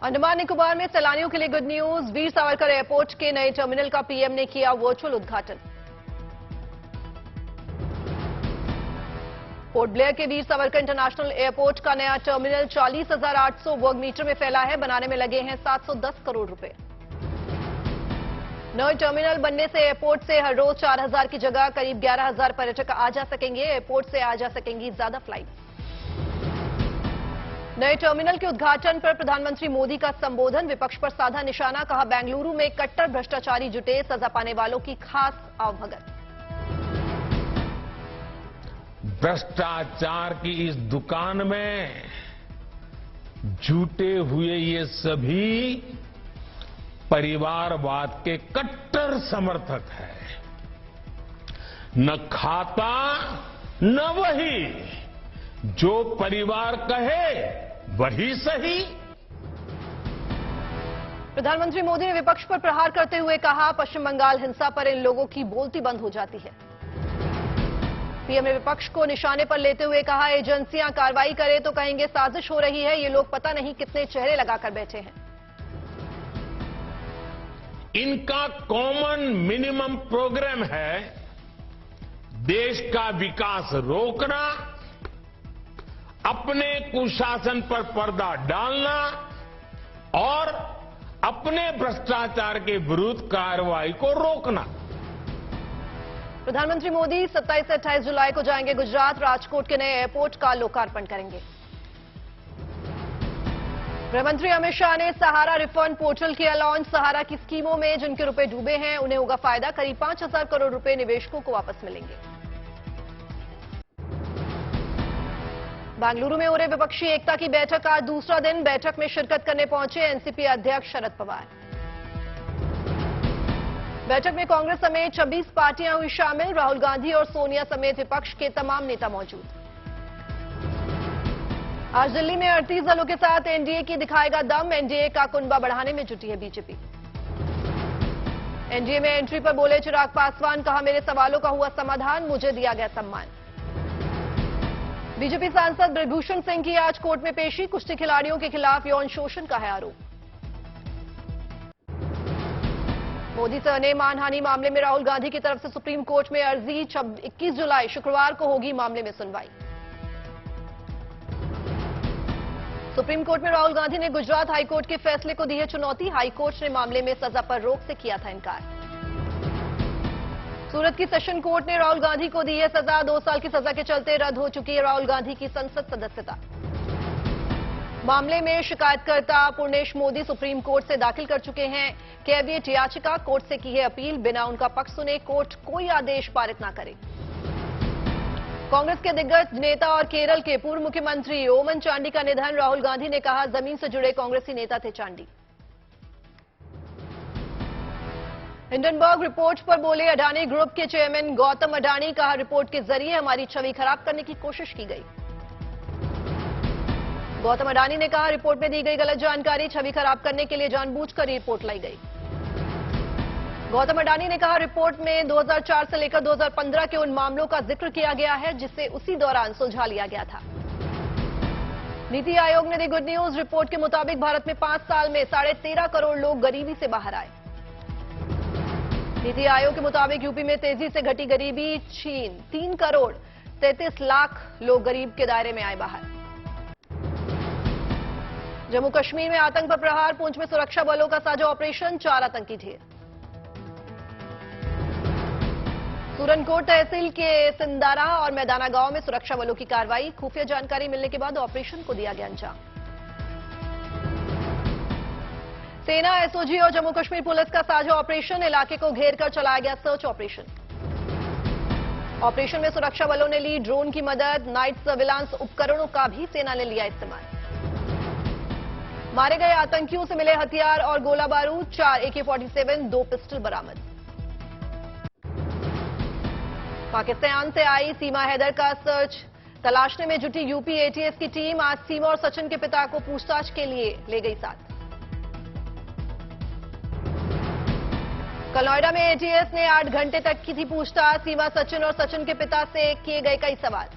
अंडमान निकोबार में सैलानियों के लिए good news. Veer Savarkar airport के नए टर्मिनल का पीएम ने किया वर्चुअल उद्घाटन। पोर्ट ब्लेयर के वीर सावरकर इंटरनेशनल एयरपोर्ट का नया टर्मिनल 40,800 वर्ग मीटर में फैला है। बनाने में लगे हैं 710 करोड़ रुपए। नए टर्मिनल बनने से एयरपोर्ट से हर रोज 4,000 की जगह करीब 11,000 पर्यटक आ जा सकेंगे। एयरपोर्ट से आ जा सकेंगी ज्यादा फ्लाइट। नए टर्मिनल के उद्घाटन पर प्रधानमंत्री मोदी का संबोधन। विपक्ष पर साधा निशाना, कहा बेंगलुरु में कट्टर भ्रष्टाचारी जुटे, सजा पाने वालों की खास आवभगत। भ्रष्टाचार की इस दुकान में जुटे हुए ये सभी परिवारवाद के कट्टर समर्थक हैं। न खाता न वही, जो परिवार कहे वही सही। प्रधानमंत्री मोदी ने विपक्ष पर प्रहार करते हुए कहा, पश्चिम बंगाल हिंसा पर इन लोगों की बोलती बंद हो जाती है। पीएम ने विपक्ष को निशाने पर लेते हुए कहा, एजेंसियां कार्रवाई करें तो कहेंगे साजिश हो रही है। ये लोग पता नहीं कितने चेहरे लगाकर बैठे हैं। इनका कॉमन मिनिमम प्रोग्राम है देश का विकास रोकना, अपने कुशासन पर पर्दा डालना और अपने भ्रष्टाचार के विरुद्ध कार्रवाई को रोकना। प्रधानमंत्री मोदी 27 से 28 जुलाई को जाएंगे गुजरात। राजकोट के नए एयरपोर्ट का लोकार्पण करेंगे। गृहमंत्री अमित शाह ने सहारा रिफंड पोर्टल किया लॉन्च। सहारा की स्कीमों में जिनके रुपए डूबे हैं उन्हें होगा फायदा। करीब 5,000 करोड़ रुपए निवेशकों को वापस मिलेंगे। बेंगलुरु में हो रहे विपक्षी एकता की बैठक आज दूसरा दिन। बैठक में शिरकत करने पहुंचे एनसीपी अध्यक्ष शरद पवार। बैठक में कांग्रेस समेत 26 पार्टियां हुई शामिल। राहुल गांधी और सोनिया समेत विपक्ष के तमाम नेता मौजूद। आज दिल्ली में 38 दलों के साथ एनडीए की दिखाएगा दम। एनडीए का कुनबा बढ़ाने में जुटी है बीजेपी। एनडीए में एंट्री पर बोले चिराग पासवान, कहा मेरे सवालों का हुआ समाधान, मुझे दिया गया सम्मान। बीजेपी सांसद ब्रजभूषण सिंह की आज कोर्ट में पेशी। कुश्ती खिलाड़ियों के खिलाफ यौन शोषण का है आरोप। मोदी सरनेम मानहानि मामले में राहुल गांधी की तरफ से सुप्रीम कोर्ट में अर्जी। 21 जुलाई शुक्रवार को होगी मामले में सुनवाई। सुप्रीम कोर्ट में राहुल गांधी ने गुजरात हाईकोर्ट के फैसले को दी है चुनौती। हाईकोर्ट ने मामले में सजा पर रोक से किया था इनकार। सूरत की सेशन कोर्ट ने राहुल गांधी को दी है सजा। 2 साल की सजा के चलते रद्द हो चुकी है राहुल गांधी की संसद सदस्यता। मामले में शिकायतकर्ता पूर्णेश मोदी सुप्रीम कोर्ट से दाखिल कर चुके हैं कैविएट याचिका। कोर्ट से की है अपील, बिना उनका पक्ष सुने कोर्ट कोई आदेश पारित न करे। कांग्रेस के दिग्गज नेता और केरल के पूर्व मुख्यमंत्री ओमन चांडी का निधन। राहुल गांधी ने कहा, जमीन से जुड़े कांग्रेसी नेता थे चांडी। हिंडनबर्ग रिपोर्ट पर बोले अडानी ग्रुप के चेयरमैन गौतम अडानी, कहा रिपोर्ट के जरिए हमारी छवि खराब करने की कोशिश की गई। गौतम अडानी ने कहा, रिपोर्ट में दी गई गलत जानकारी छवि खराब करने के लिए जानबूझकर रिपोर्ट लाई गई। गौतम अडानी ने कहा, रिपोर्ट में 2004 से लेकर 2015 के उन मामलों का जिक्र किया गया है जिसे उसी दौरान सुलझा लिया गया था। नीति आयोग ने दी गुड न्यूज। रिपोर्ट के मुताबिक भारत में 5 साल में 13.5 करोड़ लोग गरीबी से बाहर आए। नीति आयोग के मुताबिक यूपी में तेजी से घटी गरीबी। 3 करोड़ 33 लाख लोग गरीब के दायरे में आए बाहर। जम्मू कश्मीर में आतंक पर प्रहार। पुंछ में सुरक्षा बलों का साझा ऑपरेशन, 4 आतंकी ढेर। सूरनकोट तहसील के सिंदारा और मैदाना गांव में सुरक्षा बलों की कार्रवाई। खुफिया जानकारी मिलने के बाद ऑपरेशन को दिया गया अंजाम। सेना, एसओजी और जम्मू कश्मीर पुलिस का साझा ऑपरेशन। इलाके को घेरकर चलाया गया सर्च ऑपरेशन। ऑपरेशन में सुरक्षा बलों ने ली ड्रोन की मदद। नाइट सर्विलांस उपकरणों का भी सेना ने लिया इस्तेमाल। मारे गए आतंकियों से मिले हथियार और गोला बारूद। 4 AK-47, 2 पिस्टल बरामद। पाकिस्तान से आई सीमा हैदर का सर्च तलाशने में जुटी यूपी एटीएस की टीम। आज सीमा और सचिन के पिता को पूछताछ के लिए ले गई साथ। कल नोएडा में एटीएस ने 8 घंटे तक की थी पूछताछ। सीमा, सचिन और सचिन के पिता से किए गए कई सवाल।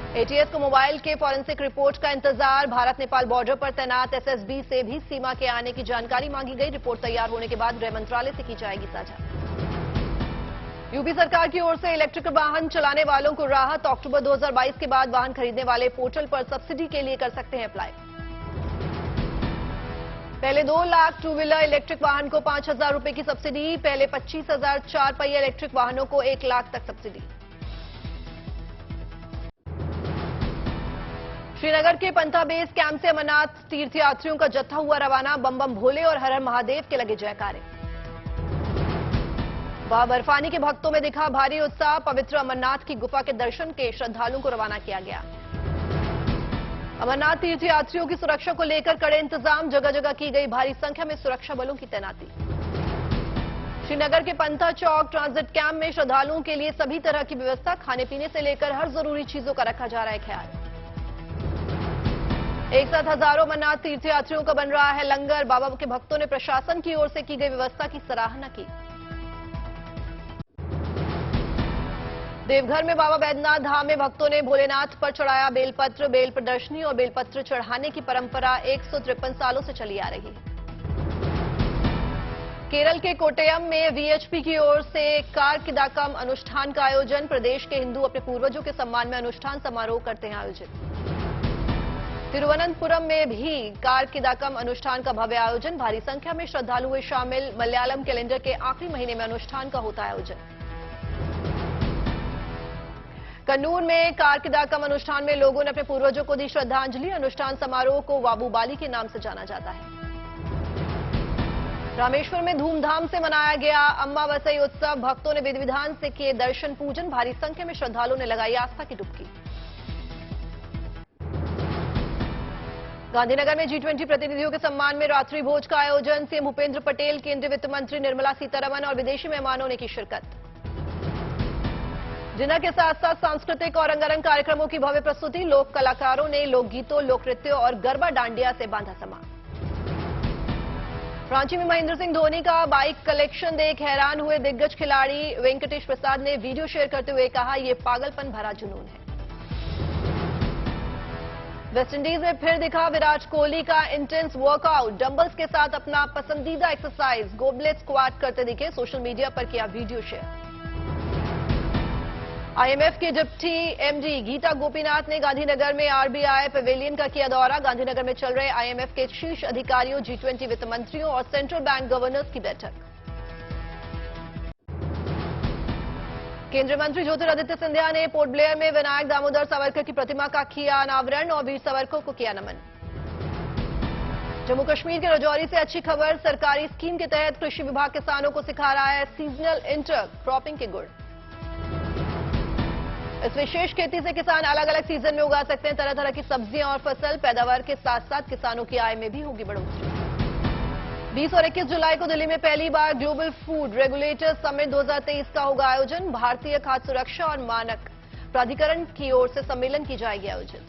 एटीएस को मोबाइल के फॉरेंसिक रिपोर्ट का इंतजार। भारत नेपाल बॉर्डर पर तैनात एसएसबी से भी सीमा के आने की जानकारी मांगी गई। रिपोर्ट तैयार होने के बाद गृह मंत्रालय से की जाएगी साझा। यूपी सरकार की ओर से इलेक्ट्रिक वाहन चलाने वालों को राहत। अक्टूबर 2022 के बाद वाहन खरीदने वाले पोर्टल पर सब्सिडी के लिए कर सकते हैं अप्लाई। पहले 2 लाख टू व्हीलर इलेक्ट्रिक वाहन को 5,000 रुपए की सब्सिडी। पहले 25,000 4 पहिया इलेक्ट्रिक वाहनों को 1 लाख तक सब्सिडी। श्रीनगर के पंथा बेस कैंप से अमरनाथ तीर्थयात्रियों का जत्था हुआ रवाना। बम बम भोले और हर हर महादेव के लगे जयकारे। वहां बर्फानी के भक्तों में दिखा भारी उत्साह। पवित्र अमरनाथ की गुफा के दर्शन के श्रद्धालुओं को रवाना किया गया। अमरनाथ तीर्थयात्रियों की सुरक्षा को लेकर कड़े इंतजाम। जगह जगह की गई भारी संख्या में सुरक्षा बलों की तैनाती। श्रीनगर के पंथा चौक ट्रांजिट कैंप में श्रद्धालुओं के लिए सभी तरह की व्यवस्था। खाने पीने से लेकर हर जरूरी चीजों का रखा जा रहा है ख्याल। एक साथ हजारों अमरनाथ तीर्थयात्रियों का बन रहा है लंगर। बाबा के भक्तों ने प्रशासन की ओर से की गई व्यवस्था की सराहना की। देवघर में बाबा बैद्यनाथ धाम में भक्तों ने भोलेनाथ पर चढ़ाया बेलपत्र। बेल प्रदर्शनी और बेलपत्र चढ़ाने की परंपरा 153 सालों से चली आ रही है। केरल के कोट्टयम में वीएचपी की ओर से कार्किदाकम अनुष्ठान का आयोजन। प्रदेश के हिंदू अपने पूर्वजों के सम्मान में अनुष्ठान समारोह करते हैं आयोजित। तिरुवनंतपुरम में भी कार्किदाकम अनुष्ठान का भव्य आयोजन। भारी संख्या में श्रद्धालु हुए शामिल। मलयालम कैलेंडर के आखिरी महीने में अनुष्ठान का होता है आयोजन। कन्नूर में कार्किदाकम अनुष्ठान में लोगों ने अपने पूर्वजों को दी श्रद्धांजलि। अनुष्ठान समारोह को वाबू बाली के नाम से जाना जाता है। रामेश्वर में धूमधाम से मनाया गया अम्मावसई उत्सव। भक्तों ने विधि विधान से किए दर्शन पूजन। भारी संख्या में श्रद्धालुओं ने लगाई आस्था की डुबकी। गांधीनगर में G20 प्रतिनिधियों के सम्मान में रात्रि भोज का आयोजन। सीएम भूपेंद्र पटेल, केंद्रीय वित्त मंत्री निर्मला सीतारमण और विदेशी मेहमानों ने की शिरकत। डिनर के साथ साथ सांस्कृतिक और रंगारंग कार्यक्रमों की भव्य प्रस्तुति। लोक कलाकारों ने लोकगीतों, लोक नृत्यों और गरबा डांडिया से बांधा समा। रांची में महेंद्र सिंह धोनी का बाइक कलेक्शन देख हैरान हुए दिग्गज खिलाड़ी। वेंकटेश प्रसाद ने वीडियो शेयर करते हुए कहा, ये पागलपन भरा जुनून है। वेस्टइंडीज में फिर दिखा विराट कोहली का इंटेंस वर्कआउट। डंबल्स के साथ अपना पसंदीदा एक्सरसाइज गोबलेट स्क्वाट करते दिखे। सोशल मीडिया पर किया वीडियो शेयर। आईएमएफ के डिप्टी एमडी गीता गोपीनाथ ने गांधीनगर में आरबीआई पवेलियन का किया दौरा। गांधीनगर में चल रहे आईएमएफ के शीर्ष अधिकारियों, G20 वित्त मंत्रियों और सेंट्रल बैंक गवर्नर्स की बैठक। केंद्रीय मंत्री ज्योतिरादित्य सिंधिया ने पोर्ट ब्लेयर में विनायक दामोदर सावरकर की प्रतिमा का किया अनावरण और वीर सावरकर को किया नमन। जम्मू कश्मीर के राजौरी से अच्छी खबर। सरकारी स्कीम के तहत कृषि विभाग किसानों को सिखा रहा है सीजनल इंटर क्रॉपिंग के गुण। इस विशेष खेती से किसान अलग अलग सीजन में उगा सकते हैं तरह तरह की सब्जियां और फसल। पैदावार के साथ साथ किसानों की आय में भी होगी बढ़ोतरी। 20 और 21 जुलाई को दिल्ली में पहली बार ग्लोबल फूड रेगुलेटर समिट 2023 का होगा आयोजन। भारतीय खाद्य सुरक्षा और मानक प्राधिकरण की ओर से सम्मेलन की जाएगी आयोजित।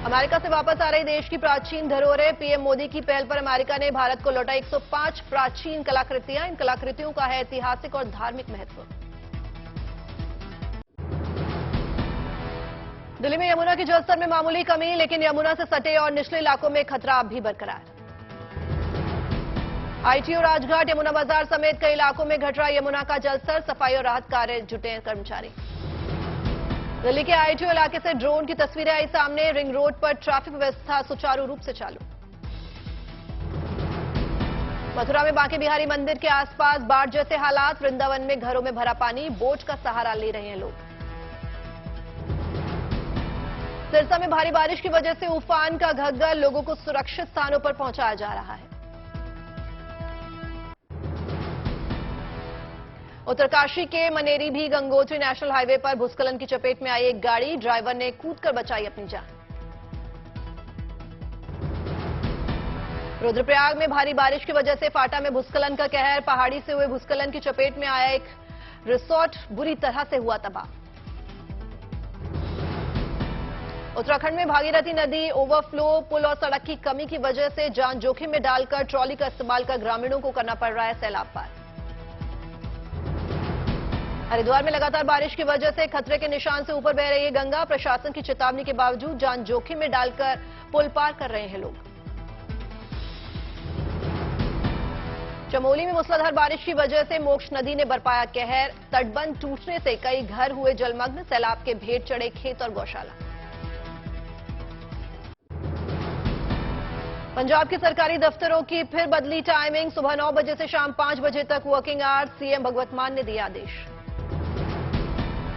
अमेरिका से वापस आ रही देश की प्राचीन धरोहरें। पीएम मोदी की पहल पर अमेरिका ने भारत को लौटाई 105 प्राचीन कलाकृतियां। इन कलाकृतियों का है ऐतिहासिक और धार्मिक महत्व। दिल्ली में यमुना के जलस्तर में मामूली कमी, लेकिन यमुना से सटे और निचले इलाकों में खतरा अब भी बरकरार। आईटीओ राजघाट, यमुना बाजार समेत कई इलाकों में घट रहा यमुना का जलस्तर। सफाई और राहत कार्य जुटे कर्मचारी। दिल्ली के आईटीओ इलाके से ड्रोन की तस्वीरें आई सामने। रिंग रोड पर ट्रैफिक व्यवस्था सुचारू रूप से चालू। मथुरा में बांके बिहारी मंदिर के आसपास बाढ़ जैसे हालात। वृंदावन में घरों में भरा पानी, बोट का सहारा ले रहे हैं लोग। सिरसा में भारी बारिश की वजह से उफान का घग्गर, लोगों को सुरक्षित स्थानों पर पहुंचाया जा रहा है। उत्तरकाशी के मनेरी भी गंगोत्री नेशनल हाईवे पर भूस्खलन की चपेट में आई एक गाड़ी। ड्राइवर ने कूदकर बचाई अपनी जान। रुद्रप्रयाग में भारी बारिश की वजह से फाटा में भूस्खलन का कहर। पहाड़ी से हुए भूस्खलन की चपेट में आया एक रिसोर्ट बुरी तरह से हुआ तबाह। उत्तराखंड में भागीरथी नदी ओवरफ्लो, पुल और सड़क की कमी की वजह से जान जोखिम में डालकर ट्रॉली का इस्तेमाल कर ग्रामीणों को करना पड़ रहा है सैलाब पार। हरिद्वार में लगातार बारिश की वजह से खतरे के निशान से ऊपर बह रही है गंगा। प्रशासन की चेतावनी के बावजूद जान जोखिम में डालकर पुल पार कर रहे हैं लोग। चमोली में मूसलाधार बारिश की वजह से मोक्ष नदी ने बरपाया कहर। तटबंध टूटने से कई घर हुए जलमग्न। सैलाब के भेंट चढ़े खेत और गौशाला। पंजाब के सरकारी दफ्तरों की फिर बदली टाइमिंग। सुबह 9 बजे से शाम 5 बजे तक वर्किंग आवर्स। सीएम भगवत मान ने दिया आदेश।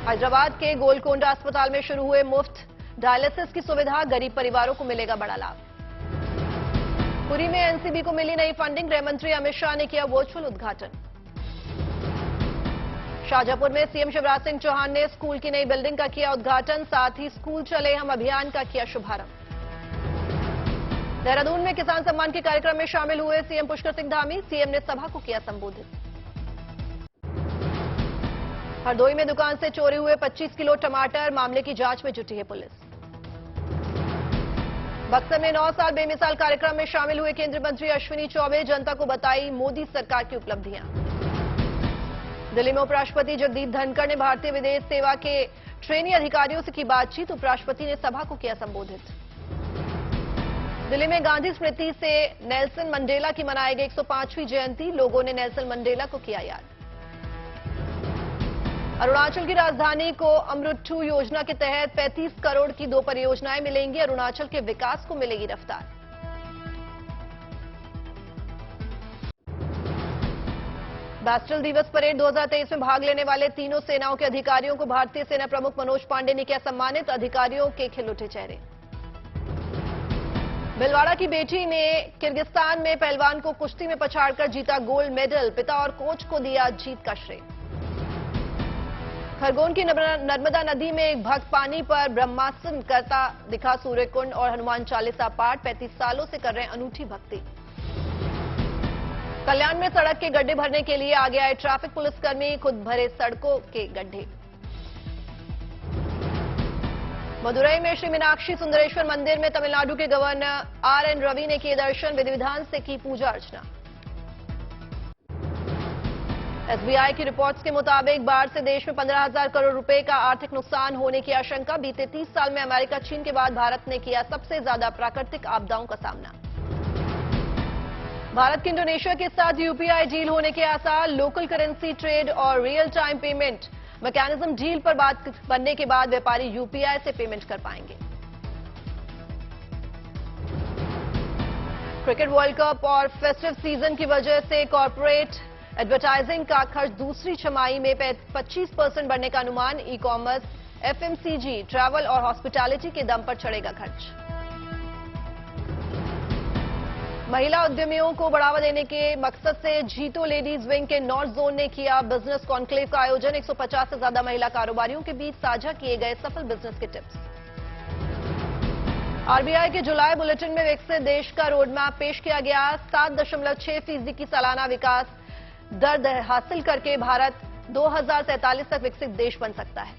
हैदराबाद के गोलकोंडा अस्पताल में शुरू हुए मुफ्त डायलिसिस की सुविधा। गरीब परिवारों को मिलेगा बड़ा लाभ। पुरी में एनसीबी को मिली नई फंडिंग। गृह मंत्री अमित शाह ने किया वर्चुअल उद्घाटन। शाजापुर में सीएम शिवराज सिंह चौहान ने स्कूल की नई बिल्डिंग का किया उद्घाटन। साथ ही स्कूल चले हम अभियान का किया शुभारंभ। देहरादून में किसान सम्मान के कार्यक्रम में शामिल हुए सीएम पुष्कर सिंह धामी। सीएम ने सभा को किया संबोधित। हरदोई में दुकान से चोरी हुए 25 किलो टमाटर। मामले की जांच में जुटी है पुलिस। बक्सर में 9 साल बेमिसाल कार्यक्रम में शामिल हुए केंद्रीय मंत्री अश्विनी चौबे। जनता को बताई मोदी सरकार की उपलब्धियां। दिल्ली में उपराष्ट्रपति जगदीप धनखड़ ने भारतीय विदेश सेवा के ट्रेनी अधिकारियों से की बातचीत। उपराष्ट्रपति ने सभा को किया संबोधित। दिल्ली में गांधी स्मृति से नेल्सन मंडेला की मनाई गई 105वीं जयंती। लोगों ने नेल्सन मंडेला को किया याद। अरुणाचल की राजधानी को अमृत 2 योजना के तहत 35 करोड़ की 2 परियोजनाएं मिलेंगी। अरुणाचल के विकास को मिलेगी रफ्तार। बैस्टल दिवस परेड 2023 में भाग लेने वाले तीनों सेनाओं के अधिकारियों को भारतीय सेना प्रमुख मनोज पांडे ने किया सम्मानित। अधिकारियों के खिल उठे चेहरे। भिलवाड़ा की बेटी ने किर्गिस्तान में पहलवान को कुश्ती में पछाड़कर जीता गोल्ड मेडल। पिता और कोच को दिया जीत का श्रेय। खरगोन की नर्मदा नदी में एक भक्त पानी पर ब्रह्मास्त्र करता दिखा। सूर्यकुंड और हनुमान चालीसा पाठ। 35 सालों से कर रहे हैं अनूठी भक्ति। कल्याण में सड़क के गड्ढे भरने के लिए आगे आए ट्रैफिक पुलिसकर्मी। खुद भरे सड़कों के गड्ढे। मदुरई में श्री मीनाक्षी सुंदरेश्वर मंदिर में तमिलनाडु के गवर्नर आर.एन. रवि ने किए दर्शन। विधि विधान से की पूजा अर्चना। एसबीआई की रिपोर्ट्स के मुताबिक बाढ़ से देश में 15,000 करोड़ रुपए का आर्थिक नुकसान होने की आशंका। बीते 30 साल में अमेरिका चीन के बाद भारत ने किया सबसे ज्यादा प्राकृतिक आपदाओं का सामना। भारत की इंडोनेशिया के साथ यूपीआई डील होने के आसार। लोकल करेंसी ट्रेड और real time payment mechanism deal पर बात बनने के बाद व्यापारी यूपीआई से पेमेंट कर पाएंगे। क्रिकेट वर्ल्ड कप और फेस्टिव सीजन की वजह से कॉर्पोरेट एडवर्टाइजिंग का खर्च दूसरी छमाही में 25% बढ़ने का अनुमान। ई कॉमर्स, एफएमसीजी, ट्रैवल और हॉस्पिटैलिटी के दम पर चढ़ेगा खर्च। महिला उद्यमियों को बढ़ावा देने के मकसद से जीतो लेडीज विंग के नॉर्थ जोन ने किया बिजनेस कॉन्क्लेव का आयोजन। 150 से ज्यादा महिला कारोबारियों के बीच साझा किए गए सफल बिजनेस के टिप्स। आरबीआई के जुलाई बुलेटिन में विकसित देश का रोडमैप पेश किया गया। 7.6% की सालाना विकास दर हासिल करके भारत 2043 तक विकसित देश बन सकता है।